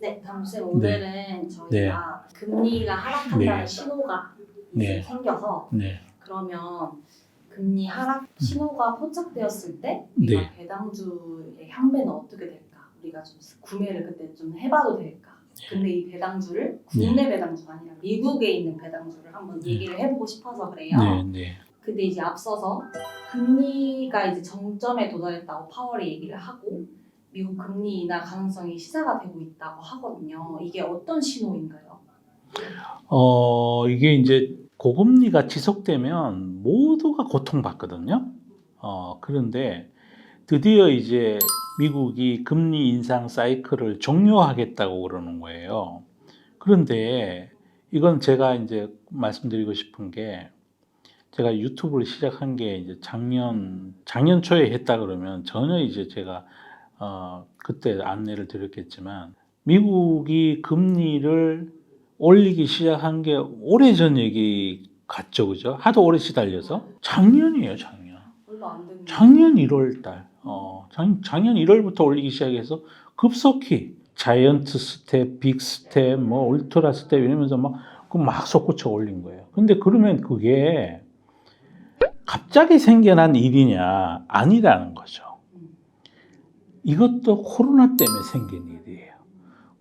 네, 담수님 오늘은 저희가 금리가 하락한다는 신호가 이제 생겨서 그러면 금리 하락 신호가 포착되었을 때 우리가 배당주의 향배는 어떻게 될까? 우리가 좀 구매를 그때 좀 해봐도 될까? 근데 이 배당주를 국내 배당주가 아니라 미국에 있는 배당주를 한번 얘기를 해보고 싶어서 그래요. 근데 이제 앞서서 금리가 이제 정점에 도달했다고 파월이 얘기를 하고 미국 금리 인하 가능성이 시사가 되고 있다고 하거든요. 이게 어떤 신호인가요? 이게 이제 고금리가 지속되면 모두가 고통받거든요. 그런데 드디어 이제 미국이 금리 인상 사이클을 종료하겠다고 그러는 거예요. 그런데 이건 제가 이제 말씀드리고 싶은 게 제가 유튜브를 시작한 게 이제 작년 초에 했다 그러면 전혀 이제 제가 그때 안내를 드렸겠지만 미국이 금리를 올리기 시작한 게 오래전 얘기 같죠, 그죠? 하도 오래 시달려서 작년이에요, 작년. 얼마 안 됐는데. 작년 1월 달. 작년 1월부터 올리기 시작해서 급속히 자이언트 스텝, 빅 스텝, 뭐 울트라 스텝 이러면서 막 솟구쳐 올린 거예요. 근데 그러면 그게 갑자기 생겨난 일이냐? 아니라는 거죠. 이것도 코로나 때문에 생긴 일이에요.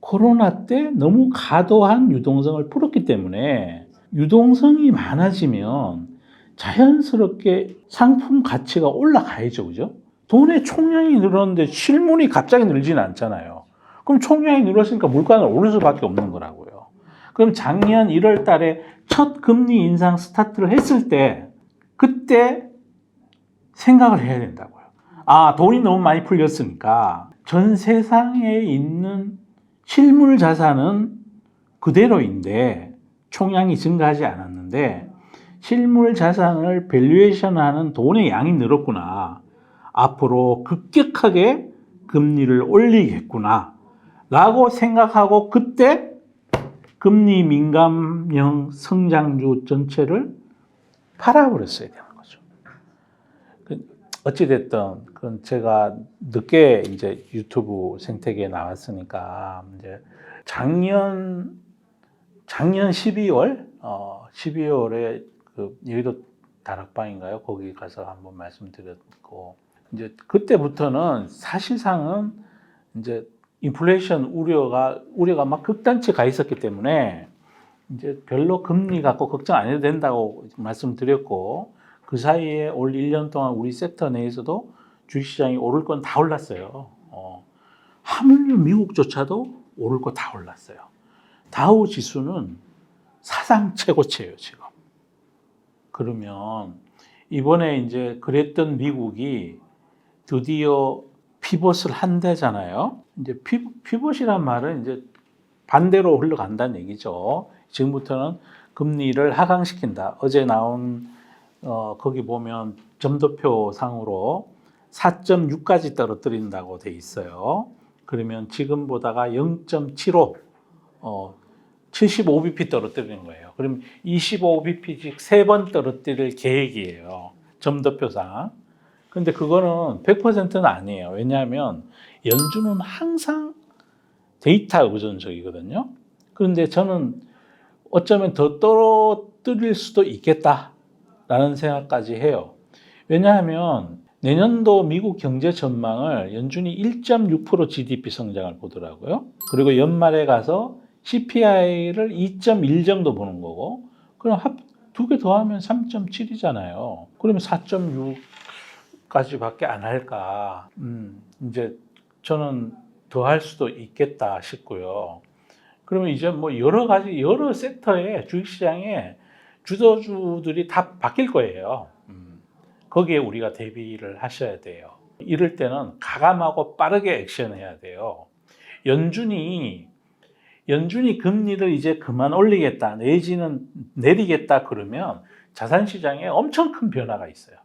코로나 때 너무 과도한 유동성을 풀었기 때문에 유동성이 많아지면 자연스럽게 상품 가치가 올라가야죠, 그죠? 돈의 총량이 늘었는데 실물이 갑자기 늘지는 않잖아요. 그럼 총량이 늘었으니까 물가는 오를 수밖에 없는 거라고요. 그럼 작년 1월 달에 첫 금리 인상 스타트를 했을 때 그때 생각을 해야 된다고요. 돈이 너무 많이 풀렸으니까 전 세상에 있는 실물 자산은 그대로인데 총량이 증가하지 않았는데 실물 자산을 밸류에이션하는 돈의 양이 늘었구나. 앞으로 급격하게 금리를 올리겠구나. 라고 생각하고 그때 금리 민감형 성장주 전체를 팔아버렸어야 되는 거죠. 어찌됐든, 그건 제가 늦게 이제 유튜브 생태계에 나왔으니까, 이제 작년 12월, 12월에 그 여의도 다락방인가요? 거기 가서 한번 말씀드렸고, 이제 그때부터는 사실상은 이제 인플레이션 우려가 막 극단치 가 있었기 때문에 이제 별로 금리 갖고 걱정 안 해도 된다고 말씀드렸고, 그 사이에 올 1년 동안 우리 섹터 내에서도 주식시장이 오를 건 다 올랐어요. 하물며 미국조차도 오를 거 다 올랐어요. 다우 지수는 사상 최고치예요, 지금. 그러면 이번에 이제 그랬던 미국이 드디어 피벗을 한다잖아요. 이제 피벗이란 말은 이제 반대로 흘러간다는 얘기죠. 지금부터는 금리를 하강시킨다. 어제 나온 거기 보면 점도표 상으로 4.6까지 떨어뜨린다고 돼 있어요. 그러면 지금보다가 0.75, 75bp 떨어뜨리는 거예요. 그럼 25bp씩 3번 떨어뜨릴 계획이에요. 점도표상. 근데 그거는 100%는 아니에요. 왜냐하면 연준은 항상 데이터 의존적이거든요. 그런데 저는 어쩌면 더 떨어뜨릴 수도 있겠다라는 생각까지 해요. 왜냐하면 내년도 미국 경제 전망을 연준이 1.6% GDP 성장을 보더라고요. 그리고 연말에 가서 CPI를 2.1 정도 보는 거고, 그럼 두 개 더하면 3.7이잖아요. 그러면 4.6까지밖에 안 할까? 이제 저는 더 할 수도 있겠다 싶고요. 그러면 이제 뭐 여러 섹터의 주식시장에 주도주들이 다 바뀔 거예요. 거기에 우리가 대비를 하셔야 돼요. 이럴 때는 가감하고 빠르게 액션해야 돼요. 연준이 금리를 이제 그만 올리겠다, 내지는 내리겠다 그러면 자산시장에 엄청 큰 변화가 있어요.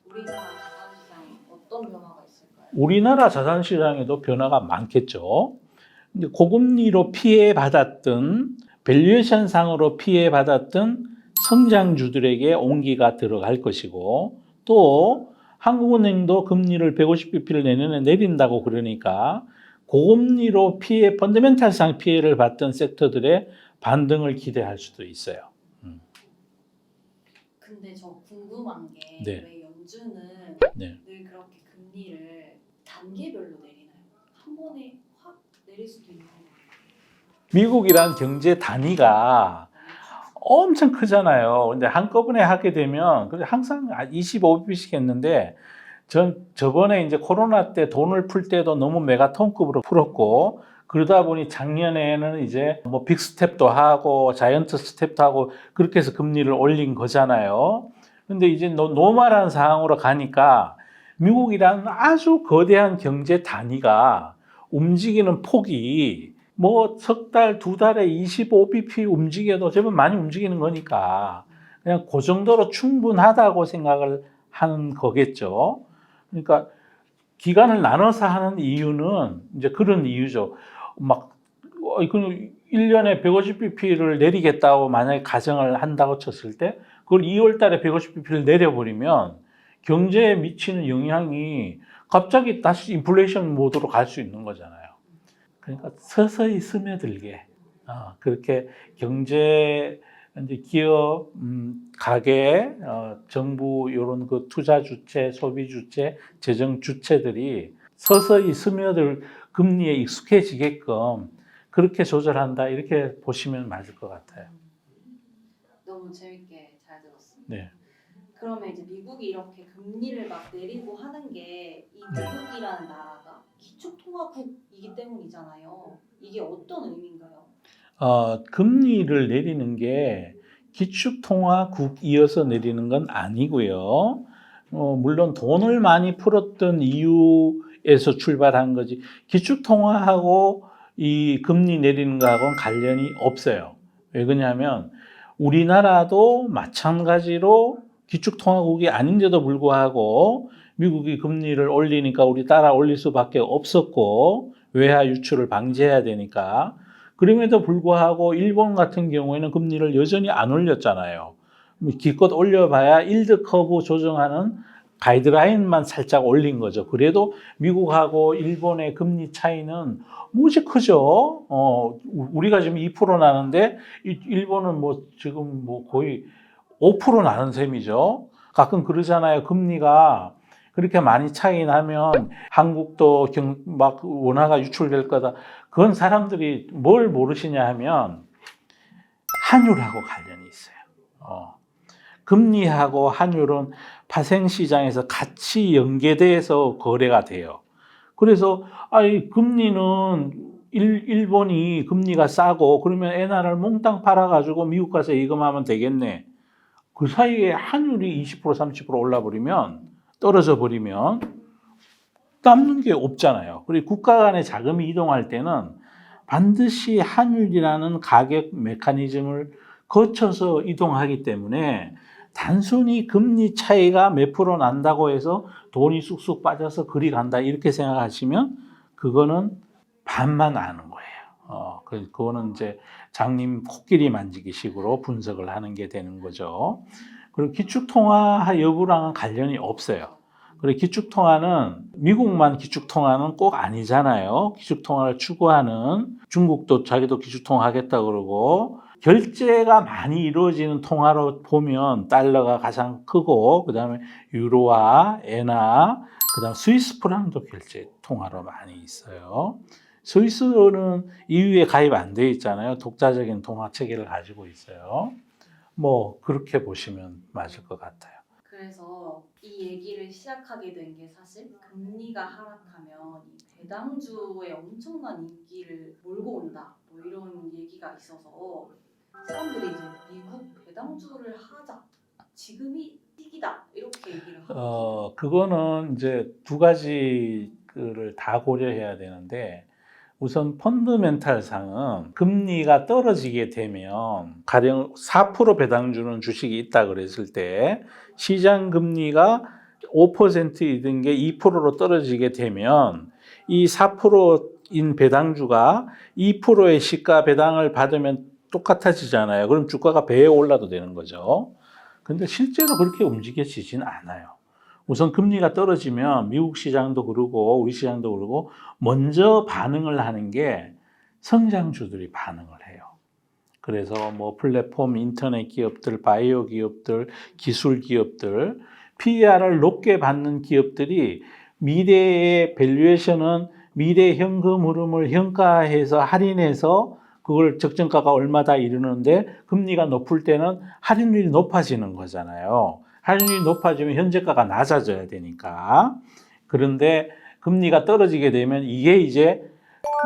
우리나라 자산시장에 어떤 변화가 있을까요? 우리나라 자산시장에도 변화가 많겠죠. 근데 고금리로 피해받았던, 밸류에이션 상으로 피해받았던 성장주들에게 온기가 들어갈 것이고, 또 한국은행도 금리를 150bp를 내년에 내린다고 그러니까 고금리로 펀더멘탈상 피해를 봤던 섹터들의 반등을 기대할 수도 있어요. 근데 저 궁금한 게 네. 왜 연준은 네. 늘 그렇게 금리를 단계별로 내리나요? 한 번에 확 내릴 수도 있는 거예요. 미국이란 경제 단위가 엄청 크잖아요. 근데 한꺼번에 하게 되면 항상 25bp씩 했는데 저번에 이제 코로나 때 돈을 풀 때도 너무 메가톤급으로 풀었고 그러다 보니 작년에는 이제 뭐 빅스텝도 하고 자이언트 스텝도 하고 그렇게 해서 금리를 올린 거잖아요. 근데 이제 노멀한 상황으로 가니까 미국이라는 아주 거대한 경제 단위가 움직이는 폭이 뭐 석 달, 두 달에 25bp 움직여도 제법 많이 움직이는 거니까 그냥 그 정도로 충분하다고 생각을 하는 거겠죠. 그러니까 기간을 나눠서 하는 이유는 이제 그런 이유죠. 막 1년에 150bp를 내리겠다고 만약에 가정을 한다고 쳤을 때 그걸 2월 달에 150bp를 내려버리면 경제에 미치는 영향이 갑자기 다시 인플레이션 모드로 갈 수 있는 거잖아요. 그러니까 서서히 스며들게 그렇게 경제 이제 기업, 가계, 정부 이런 그 투자 주체, 소비 주체, 재정 주체들이 서서히 스며들 금리에 익숙해지게끔 그렇게 조절한다 이렇게 보시면 맞을 것 같아요. 너무 재밌게 잘 들었습니다. 네. 그러면 이제 미국이 이렇게 금리를 막 내리고 하는 게 이 미국이라는 나라가 기축통화국이기 때문이잖아요. 이게 어떤 의미인가요? 금리를 내리는 게 기축통화국이어서 내리는 건 아니고요. 물론 돈을 많이 풀었던 이유에서 출발한 거지. 기축통화하고 이 금리 내리는 거하고는 관련이 없어요. 왜 그러냐면 우리나라도 마찬가지로 기축통화국이 아닌데도 불구하고 미국이 금리를 올리니까 우리 따라 올릴 수밖에 없었고 외화 유출을 방지해야 되니까 그럼에도 불구하고 일본 같은 경우에는 금리를 여전히 안 올렸잖아요. 기껏 올려봐야 일드 커브 조정하는 가이드라인만 살짝 올린 거죠. 그래도 미국하고 일본의 금리 차이는 무지 크죠. 우리가 지금 2% 나는데 일본은 뭐 지금 뭐 거의 5% 나는 셈이죠. 가끔 그러잖아요. 금리가 그렇게 많이 차이 나면 한국도 막 원화가 유출될 거다. 그건 사람들이 뭘 모르시냐 하면 환율하고 관련이 있어요. 금리하고 환율은 파생시장에서 같이 연계돼서 거래가 돼요. 그래서 금리는 일본이 금리가 싸고 그러면 엔화를 몽땅 팔아가지고 미국 가서 예금하면 되겠네. 그 사이에 환율이 20% 30% 올라버리면 떨어져 버리면 남는 게 없잖아요. 그리고 국가 간의 자금이 이동할 때는 반드시 환율이라는 가격 메커니즘을 거쳐서 이동하기 때문에 단순히 금리 차이가 몇 프로 난다고 해서 돈이 쑥쑥 빠져서 그리 간다 이렇게 생각하시면 그거는 반만 아는 거예요. 그거는 이제 장님 코끼리 만지기 식으로 분석을 하는 게 되는 거죠. 그리고 기축통화 여부랑은 관련이 없어요. 그리고 기축통화는 미국만 기축통화는 꼭 아니잖아요. 기축통화를 추구하는 중국도 자기도 기축통화 하겠다 그러고 결제가 많이 이루어지는 통화로 보면 달러가 가장 크고 그다음에 유로화, 엔화, 그다음 스위스 프랑도 결제 통화로 많이 있어요. 스위스는 EU에 가입 안 돼 있잖아요. 독자적인 통화 체계를 가지고 있어요. 뭐 그렇게 보시면 맞을 것 같아요. 그래서 이 얘기를 시작하게 된 게 사실 금리가 하락하면 이 배당주의 엄청난 인기를 몰고 온다 뭐 이런 얘기가 있어서 사람들이 이제 미국 배당주를 하자 지금이 시기다 이렇게 얘기를 하거든요. 그거는 이제 두 가지를 다 고려해야 되는데 우선 펀더멘탈상은 금리가 떨어지게 되면 가령 4% 배당주는 주식이 있다 그랬을 때 시장 금리가 5%이던 게 2%로 떨어지게 되면 이 4%인 배당주가 2%의 시가 배당을 받으면 똑같아지잖아요. 그럼 주가가 배에 올라도 되는 거죠. 근데 실제로 그렇게 움직여지진 않아요. 우선 금리가 떨어지면 미국 시장도 그러고 우리 시장도 그러고 먼저 반응을 하는 게 성장주들이 반응을 해요. 그래서 뭐 플랫폼, 인터넷 기업들, 바이오 기업들, 기술 기업들, PER을 높게 받는 기업들이 미래의 밸류에이션은 미래 현금 흐름을 현가해서 할인해서 그걸 적정가가 얼마다 이르는데 금리가 높을 때는 할인율이 높아지는 거잖아요. 할인율이 높아지면 현재가가 낮아져야 되니까. 그런데 금리가 떨어지게 되면 이게 이제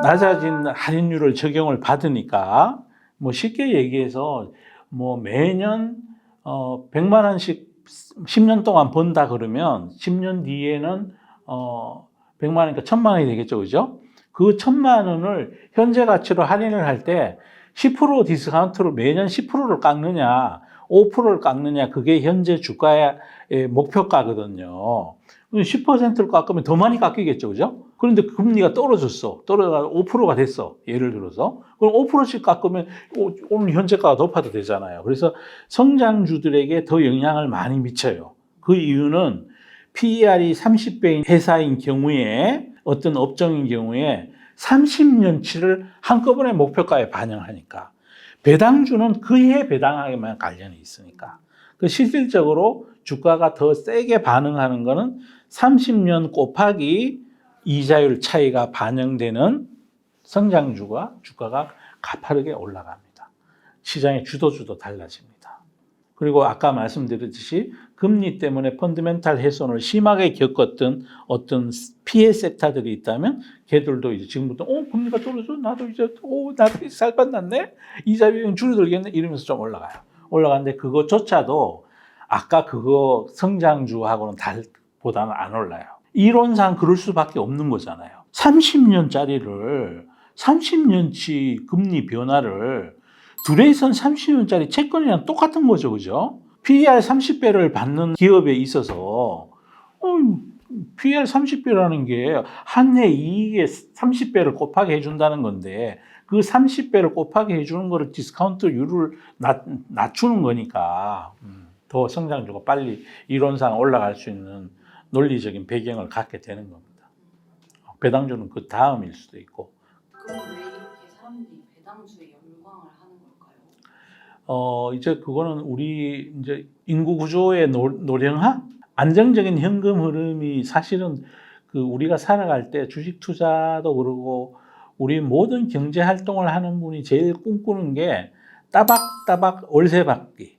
낮아진 할인율을 적용을 받으니까 뭐 쉽게 얘기해서 뭐 매년 100만 원씩 10년 동안 번다 그러면 10년 뒤에는 100만 원이니까 1000만 원이 되겠죠. 그죠? 그 1000만 원을 현재 가치로 할인을 할 때 10% 디스카운트로 매년 10%를 깎느냐, 5%를 깎느냐, 그게 현재 주가의 목표가거든요. 10%를 깎으면 더 많이 깎이겠죠. 그죠? 그런데 금리가 떨어졌어. 떨어져서 5%가 됐어. 예를 들어서. 그럼 5%씩 깎으면 오늘 현재가가 높아도 되잖아요. 그래서 성장주들에게 더 영향을 많이 미쳐요. 그 이유는 PER이 30배인 회사인 경우에 어떤 업종인 경우에 30년치를 한꺼번에 목표가에 반영하니까 배당주는 그 해 배당하게만 관련이 있으니까 그 실질적으로 주가가 더 세게 반응하는 거는 30년 곱하기 이자율 차이가 반영되는 성장주가 주가가 가파르게 올라갑니다. 시장의 주도주도 달라집니다. 그리고 아까 말씀드렸듯이 금리 때문에 펀더멘탈 훼손을 심하게 겪었던 어떤 피해 섹터들이 있다면 걔들도 이제 지금부터 금리가 떨어져 나도 살 뻔났네 이자 비용 줄어들겠네 이러면서 좀 올라가요. 올라가는데 그거조차도 아까 그거 성장주하고는 보다는 안 올라요. 이론상 그럴 수밖에 없는 거잖아요. 30년짜리를 30년치 금리 변화를 두레이션 30년짜리 채권이랑 똑같은 거죠. 그죠? PER 30배를 받는 기업에 있어서 PER 30배라는 게 한 해 이익의 30배를 곱하게 해준다는 건데 그 30배를 곱하게 해주는 거를 디스카운트율을 낮추는 거니까 더 성장주가 빨리 이론상 올라갈 수 있는 논리적인 배경을 갖게 되는 겁니다. 배당주는 그 다음일 수도 있고. 그럼 왜 이렇게 사람들이 배당주에 열광을 하는 걸까요? 이제 그거는 우리 이제 인구 구조의 노령화? 안정적인 현금 흐름이 사실은 그 우리가 살아갈 때 주식 투자도 그러고 우리 모든 경제 활동을 하는 분이 제일 꿈꾸는 게 따박따박 월세 받기,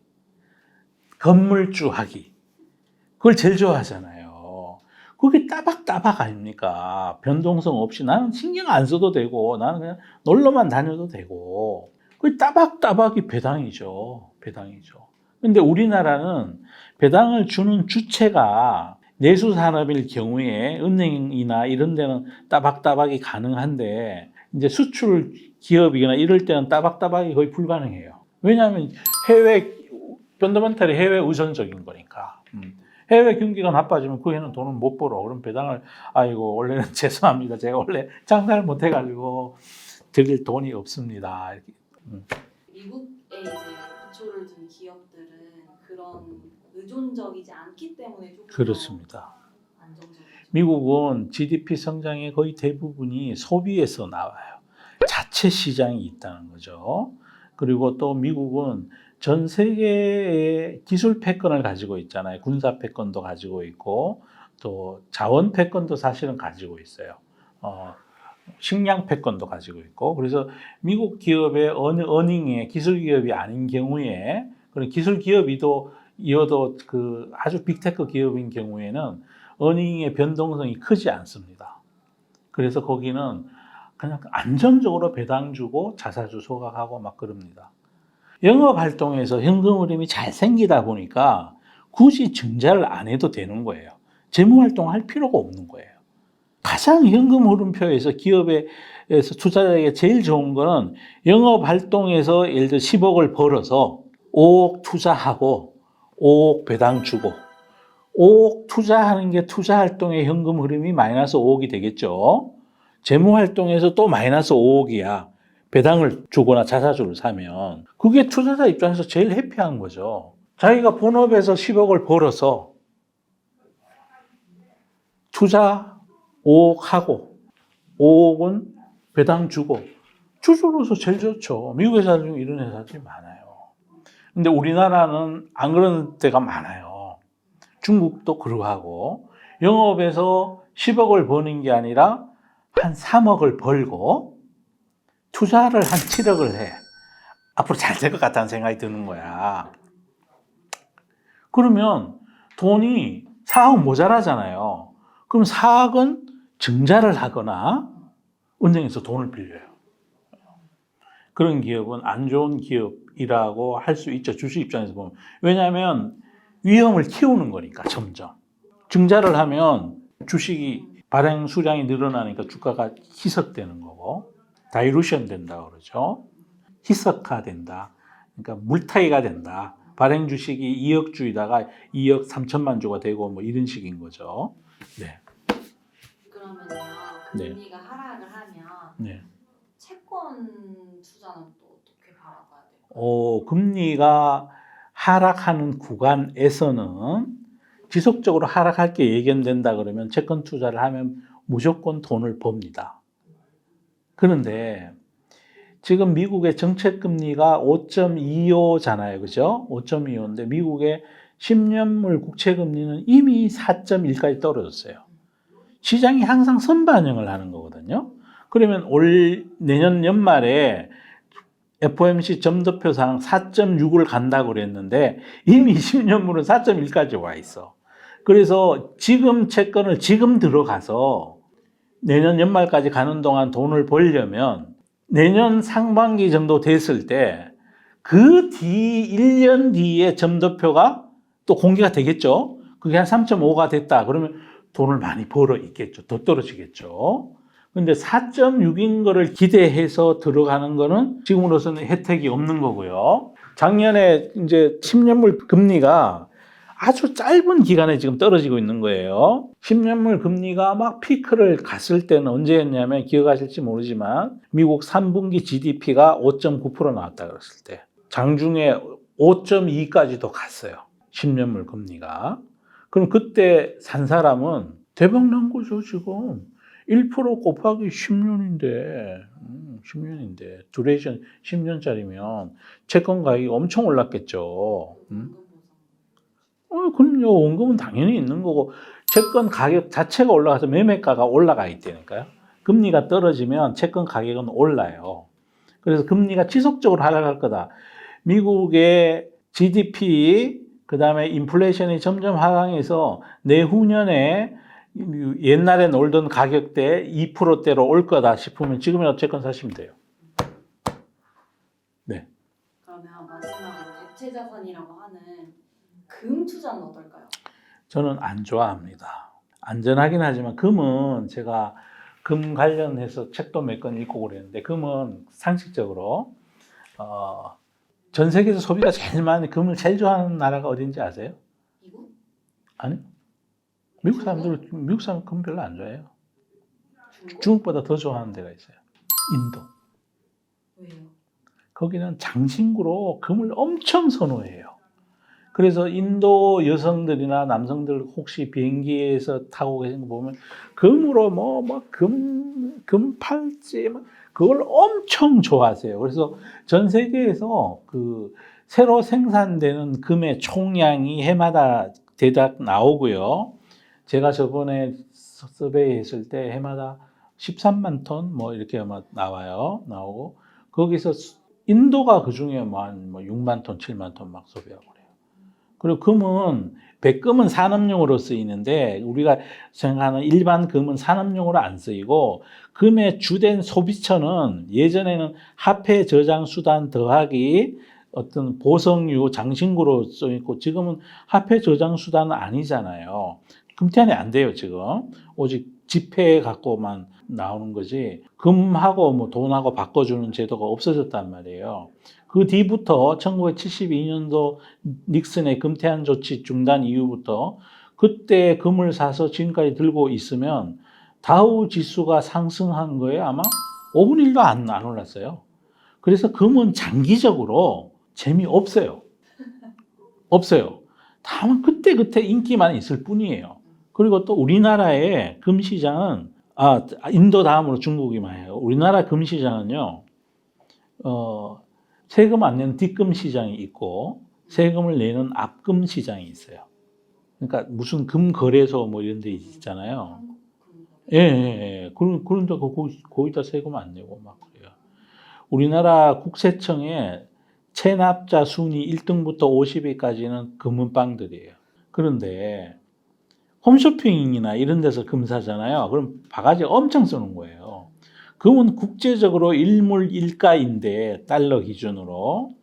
건물주 하기. 그걸 제일 좋아하잖아요. 그게 따박따박 아닙니까? 변동성 없이 나는 신경 안 써도 되고 나는 그냥 놀러만 다녀도 되고 그 따박따박이 배당이죠. 배당이죠. 근데 우리나라는 배당을 주는 주체가 내수산업일 경우에 은행이나 이런 데는 따박따박이 가능한데 이제 수출 기업이거나 이럴 때는 따박따박이 거의 불가능해요. 왜냐하면 펀더멘탈이 해외 의존적인 거니까. 해외 경기가 나빠지면 그 해는 돈을 못 벌어. 그럼 배당을 아이고 원래는 죄송합니다. 제가 원래 장사를 못 해가지고 드릴 돈이 없습니다. 미국에 이제 기초를 둔 기업들은 그런 의존적이지 않기 때문에 조금 그렇습니다. 안정적이죠. 미국은 GDP 성장의 거의 대부분이 소비에서 나와요. 자체 시장이 있다는 거죠. 그리고 또 미국은 전 세계의 기술 패권을 가지고 있잖아요. 군사 패권도 가지고 있고 또 자원 패권도 사실은 가지고 있어요. 식량 패권도 가지고 있고 그래서 미국 기업의 어닝에 기술 기업이 아닌 경우에 그런 기술 기업이어도 그 아주 빅테크 기업인 경우에는 어닝의 변동성이 크지 않습니다. 그래서 거기는 그냥 안정적으로 배당 주고 자사주 소각하고 막 그럽니다. 영업 활동에서 현금 흐름이 잘 생기다 보니까 굳이 증자를 안 해도 되는 거예요. 재무 활동할 필요가 없는 거예요. 가장 현금 흐름표에서 기업에서 투자자에게 제일 좋은 거는 영업 활동에서 예를 들어 10억을 벌어서 5억 투자하고 5억 배당 주고 5억 투자하는 게 투자 활동의 현금 흐름이 마이너스 5억이 되겠죠. 재무 활동에서 또 마이너스 5억이야. 배당을 주거나 자사주를 사면 그게 투자자 입장에서 제일 해피한 거죠. 자기가 본업에서 10억을 벌어서 투자 5억 하고 5억은 배당 주고 주주로서 제일 좋죠. 미국 회사 중에 이런 회사들이 많아요. 근데 우리나라는 안 그런 데가 많아요. 중국도 그러하고 영업에서 10억을 버는 게 아니라 한 3억을 벌고 투자를 한 7억을 해. 앞으로 잘 될 것 같다는 생각이 드는 거야. 그러면 돈이 4억 모자라잖아요. 그럼 4억은 증자를 하거나 은행에서 돈을 빌려요. 그런 기업은 안 좋은 기업이라고 할 수 있죠. 주식 입장에서 보면. 왜냐하면 위험을 키우는 거니까 점점. 증자를 하면 주식이 발행 수량이 늘어나니까 주가가 희석되는 거고 다이루션 된다 그러죠. 희석화 된다. 그러니까 물타기가 된다. 발행 주식이 2억 주이다가 2억 3천만 주가 되고 뭐 이런 식인 거죠. 네. 그러면요, 금리가 하락을 하면 네. 채권 투자는 또 어떻게 바라봐야 돼요? 금리가 하락하는 구간에서는 지속적으로 하락할 게 예견된다 그러면 채권 투자를 하면 무조건 돈을 법니다. 그런데 지금 미국의 정책 금리가 5.25잖아요. 그죠? 5.25인데 미국의 10년물 국채 금리는 이미 4.1까지 떨어졌어요. 시장이 항상 선반영을 하는 거거든요. 그러면 내년 연말에 FOMC 점도표상 4.6을 간다고 그랬는데 이미 10년물은 4.1까지 와 있어. 그래서 지금 채권을 지금 들어가서 내년 연말까지 가는 동안 돈을 벌려면 내년 상반기 정도 됐을 때 그 뒤 1년 뒤에 점도표가 또 공개가 되겠죠. 그게 한 3.5가 됐다. 그러면 돈을 많이 벌어 있겠죠. 더 떨어지겠죠. 근데 4.6인 거를 기대해서 들어가는 거는 지금으로서는 혜택이 없는 거고요. 작년에 이제 10년물 금리가 아주 짧은 기간에 지금 떨어지고 있는 거예요. 10년물 금리가 막 피크를 갔을 때는 언제였냐면 기억하실지 모르지만 미국 3분기 GDP가 5.9% 나왔다 그랬을 때 장중에 5.2까지도 갔어요. 10년물 금리가. 그럼 그때 산 사람은 대박 난 거죠, 지금. 1% 곱하기 10년인데, 10년인데, 두레이션 10년짜리면 채권 가격이 엄청 올랐겠죠. 그럼요. 원금은 당연히 있는 거고, 채권 가격 자체가 올라가서 매매가가 올라가 있다니까요. 금리가 떨어지면 채권 가격은 올라요. 그래서 금리가 지속적으로 하락할 거다. 미국의 GDP, 그 다음에 인플레이션이 점점 하강해서 내후년에 옛날에 놀던 가격대 2%대로 올 거다 싶으면 지금이라도 채권 사시면 돼요. 네. 그러면 마지막으로 대체자산이라고 하는 금 투자는 어떨까요? 저는 안 좋아합니다. 안전하긴 하지만 금은 제가 금 관련해서 책도 몇 권 읽고 그랬는데 금은 상식적으로 전 세계에서 소비가 제일 많이 금을 제일 좋아하는 나라가 어딘지 아세요? 미국? 아니요. 미국 사람들 금 별로 안 좋아해요. 중국? 중국보다 더 좋아하는 데가 있어요. 인도. 왜요? 거기는 장신구로 금을 엄청 선호해요. 그래서 인도 여성들이나 남성들 혹시 비행기에서 타고 계신 거 보면 금으로 금 팔찌 그걸 엄청 좋아하세요. 그래서 전 세계에서 그 새로 생산되는 금의 총량이 해마다 대략 나오고요. 제가 저번에 서베이 했을 때 해마다 13만 톤 뭐 이렇게 아마 나오고 거기서 인도가 그 중에 한 6만 톤, 7만 톤 막 소비하고 그래요. 그리고 금은 백금은 산업용으로 쓰이는데 우리가 생각하는 일반 금은 산업용으로 안 쓰이고 금의 주된 소비처는 예전에는 화폐 저장 수단 더하기 어떤 보석류 장신구로 쓰이고 지금은 화폐 저장 수단은 아니잖아요. 금태환이 안 돼요 지금. 오직 지폐 갖고만 나오는 거지 금하고 뭐 돈하고 바꿔주는 제도가 없어졌단 말이에요. 그 뒤부터 1972년도 닉슨의 금태환 조치 중단 이후부터 그때 금을 사서 지금까지 들고 있으면 다우 지수가 상승한 거에 아마 5분의 1도 안 올랐어요. 그래서 금은 장기적으로 재미없어요. 없어요. 다만 그때 인기만 있을 뿐이에요. 그리고 또 우리나라의 금시장은 인도 다음으로 중국이만 해요. 우리나라 금시장은요. 세금 안 내는 뒷금 시장이 있고 세금을 내는 앞금 시장이 있어요. 그러니까 무슨 금 거래소 뭐 이런 데 있잖아요. 예, 예, 예. 그런데 거기다 세금 안 내고 막 그래요. 우리나라 국세청에 체납자 순위 1등부터 50위까지는 금은방들이에요. 그런데 홈쇼핑이나 이런 데서 금 사잖아요. 그럼 바가지 엄청 쓰는 거예요. 금은 국제적으로 일물일가인데 달러 기준으로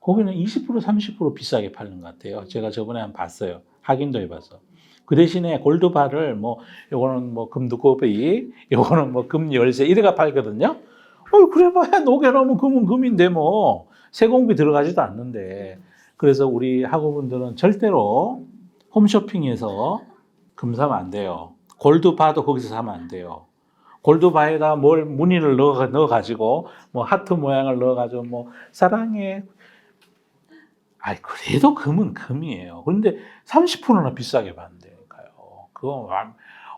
거기는 20% 30% 비싸게 파는 것 같아요. 제가 저번에 한번 봤어요. 확인도 해봐서. 그 대신에 골드바를 뭐 요거는 뭐 금두꺼비, 요거는 뭐 금열쇠 이래가 팔거든요. 그래봐야 녹여놓으면 금은 금인데 뭐 세공비 들어가지도 않는데. 그래서 우리 학우분들은 절대로 홈쇼핑에서 금 사면 안 돼요. 골드바도 거기서 사면 안 돼요. 골드바에다 뭘 무늬를 넣어가지고 뭐 하트 모양을 넣어가지고 뭐 사랑해. 그래도 금은 금이에요. 그런데 30%나 비싸게 받는다니까요. 그거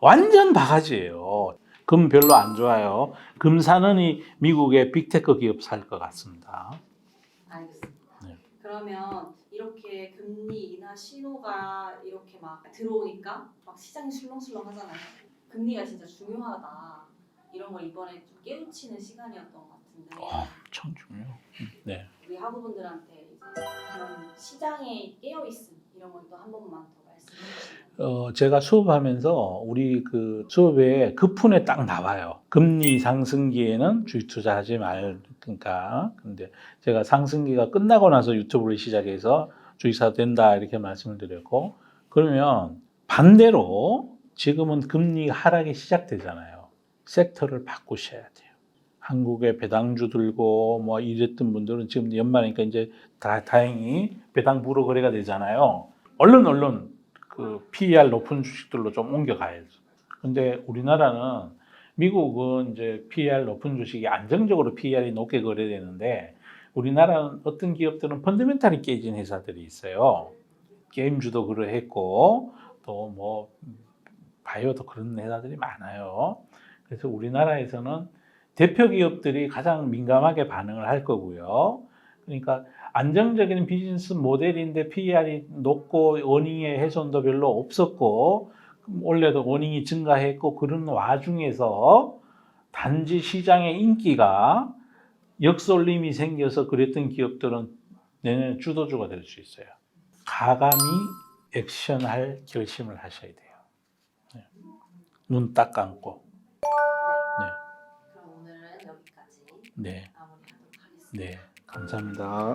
완전 바가지예요. 금 별로 안 좋아요. 금 사는 이 미국의 빅테크 기업 살 것 같습니다. 알겠습니다. 네. 그러면 이렇게 금리 인하 신호가 이렇게 막 들어오니까 막 시장이 술렁술렁 하잖아요. 금리가 진짜 중요하다. 이런 걸 이번에 좀 깨우치는 시간이었던 것 같은데 엄청 중요해요. 네. 우리 학우분들한테 이제 그런 시장에 깨어있음 이런 걸 또 한 번만 더 말씀해 주시면. 제가 수업하면서 우리 그 수업에 급훈에 딱 나와요. 금리 상승기에는 주식 투자하지 그러니까. 근데 제가 상승기가 끝나고 나서 유튜브를 시작해서 주식사 된다 이렇게 말씀을 드렸고, 그러면 반대로 지금은 금리 하락이 시작되잖아요. 섹터를 바꾸셔야 돼요. 한국의 배당주 들고 뭐 이랬던 분들은 지금 연말이니까 이제 다행히 배당 불허 거래가 되잖아요. 얼른 그 PER 높은 주식들로 좀 옮겨가야죠. 근데 우리나라는 미국은 이제 PER 높은 주식이 안정적으로 PER이 높게 거래되는데 우리나라는 어떤 기업들은 펀더멘탈이 깨진 회사들이 있어요. 게임주도 그러했고 또 뭐 바이오도 그런 회사들이 많아요. 그래서 우리나라에서는 대표 기업들이 가장 민감하게 반응을 할 거고요. 그러니까 안정적인 비즈니스 모델인데 PER이 높고 어닝의 훼손도 별로 없었고 원래도 어닝이 증가했고 그런 와중에서 단지 시장의 인기가 역쏠림이 생겨서 그랬던 기업들은 내년에 주도주가 될 수 있어요. 가감히 액션할 결심을 하셔야 돼요. 네. 눈 딱 감고. 네. 네. 그럼 오늘은 여기까지 네. 마무리하도록 하겠습니다. 네. 감사합니다.